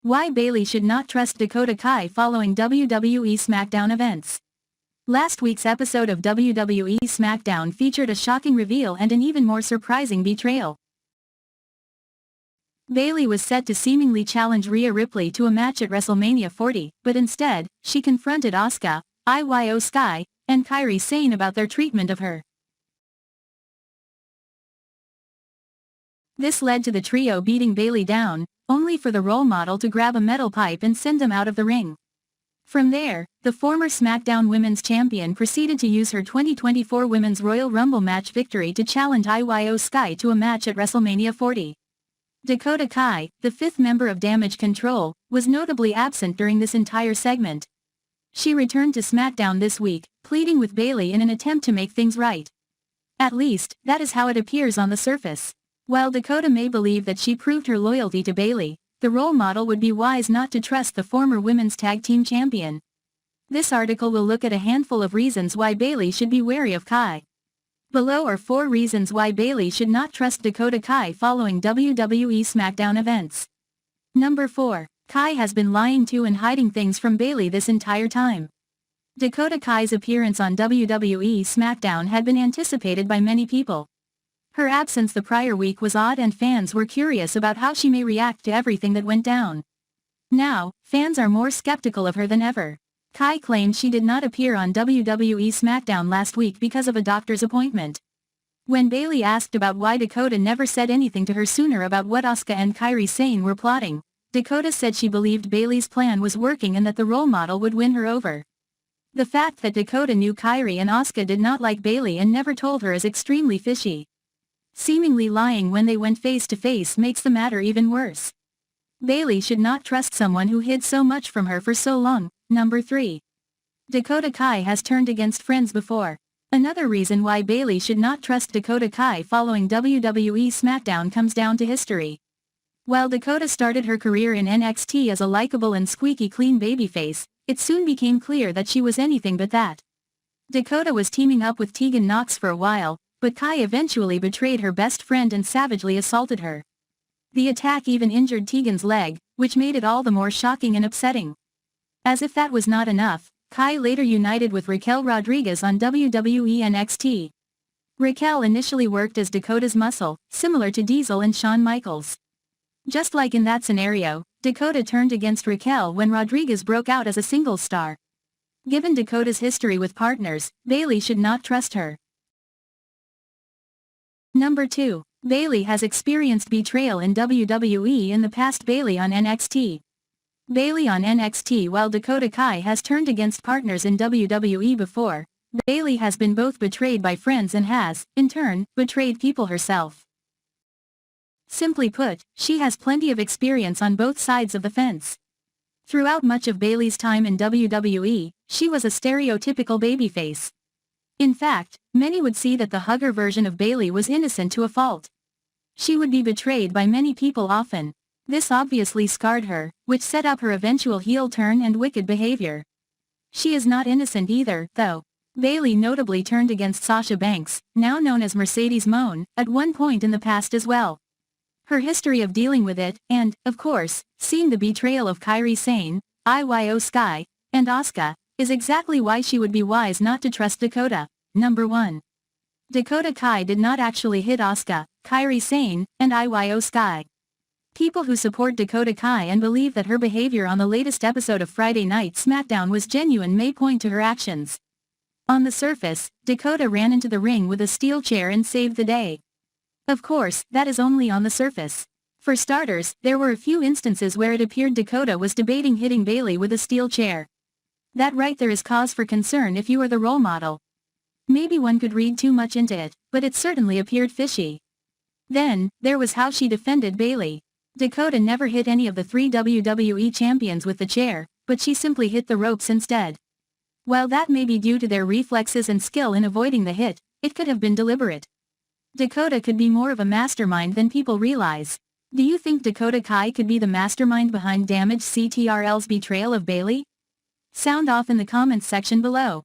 Why Bayley should not trust Dakota Kai following WWE SmackDown events. Last week's episode of WWE SmackDown featured a shocking reveal and an even more surprising betrayal. Bayley was set to seemingly challenge Rhea Ripley to a match at WrestleMania 40, but instead, she confronted Asuka, IYO SKY, and Kairi Sane about their treatment of her. This led to the trio beating Bayley down, only for the role model to grab a metal pipe and send them out of the ring. From there, the former SmackDown Women's Champion proceeded to use her 2024 Women's Royal Rumble match victory to challenge IYO SKY to a match at WrestleMania 40. Dakota Kai, the fifth member of Damage CTRL, was notably absent during this entire segment. She returned to SmackDown this week, pleading with Bayley in an attempt to make things right. At least, that is how it appears on the surface. While Dakota may believe that she proved her loyalty to Bayley, the role model would be wise not to trust the former Women's Tag Team Champion. This article will look at a handful of reasons why Bayley should be wary of Kai. Below are 4 reasons why Bayley should not trust Dakota Kai following WWE SmackDown events. Number 4. Kai has been lying to and hiding things from Bayley this entire time. Dakota Kai's appearance on WWE SmackDown had been anticipated by many people. Her absence the prior week was odd and fans were curious about how she may react to everything that went down. Now, fans are more skeptical of her than ever. Kai claimed she did not appear on WWE SmackDown last week because of a doctor's appointment. When Bayley asked about why Dakota never said anything to her sooner about what Asuka and Kairi Sane were plotting, Dakota said she believed Bayley's plan was working and that the role model would win her over. The fact that Dakota knew Kairi and Asuka did not like Bayley and never told her is extremely fishy. Seemingly lying when they went face-to-face makes the matter even worse. Bayley should not trust someone who hid so much from her for so long. Number 3. Dakota Kai has turned against friends before. Another reason why Bayley should not trust Dakota Kai following WWE SmackDown comes down to history. While Dakota started her career in NXT as a likable and squeaky clean babyface, it soon became clear that she was anything but that. Dakota was teaming up with Tegan Nox for a while, but Kai eventually betrayed her best friend and savagely assaulted her. The attack even injured Tegan's leg, which made it all the more shocking and upsetting. As if that was not enough, Kai later united with Raquel Rodriguez on WWE NXT. Raquel initially worked as Dakota's muscle, similar to Diesel and Shawn Michaels. Just like in that scenario, Dakota turned against Raquel when Rodriguez broke out as a singles star. Given Dakota's history with partners, Bayley should not trust her. Number 2. Bayley has experienced betrayal in WWE in the past. Bayley on NXT. Bayley on NXT. While Dakota Kai has turned against partners in WWE before, Bayley has been both betrayed by friends and has, in turn, betrayed people herself. Simply put, she has plenty of experience on both sides of the fence. Throughout much of Bayley's time in WWE, she was a stereotypical babyface. In fact, many would see that the hugger version of Bayley was innocent to a fault. She would be betrayed by many people often. This obviously scarred her, which set up her eventual heel turn and wicked behavior. She is not innocent either, though. Bayley notably turned against Sasha Banks, now known as Mercedes Moné, at one point in the past as well. Her history of dealing with it, and, of course, seeing the betrayal of Kairi Sane, IYO SKY, and Asuka, is exactly why she would be wise not to trust Dakota. Number 1. Dakota Kai did not actually hit Asuka, Kairi Sane, and IYO SKY. People who support Dakota Kai and believe that her behavior on the latest episode of Friday Night SmackDown was genuine may point to her actions. On the surface, Dakota ran into the ring with a steel chair and saved the day. Of course, that is only on the surface. For starters, there were a few instances where it appeared Dakota was debating hitting Bayley with a steel chair. That right there is cause for concern if you are the role model. Maybe one could read too much into it, but it certainly appeared fishy. Then, there was how she defended Bayley. Dakota never hit any of the 3 WWE champions with the chair, but she simply hit the ropes instead. While that may be due to their reflexes and skill in avoiding the hit, it could have been deliberate. Dakota could be more of a mastermind than people realize. Do you think Dakota Kai could be the mastermind behind Damage CTRL's betrayal of Bayley? Sound off in the comments section below.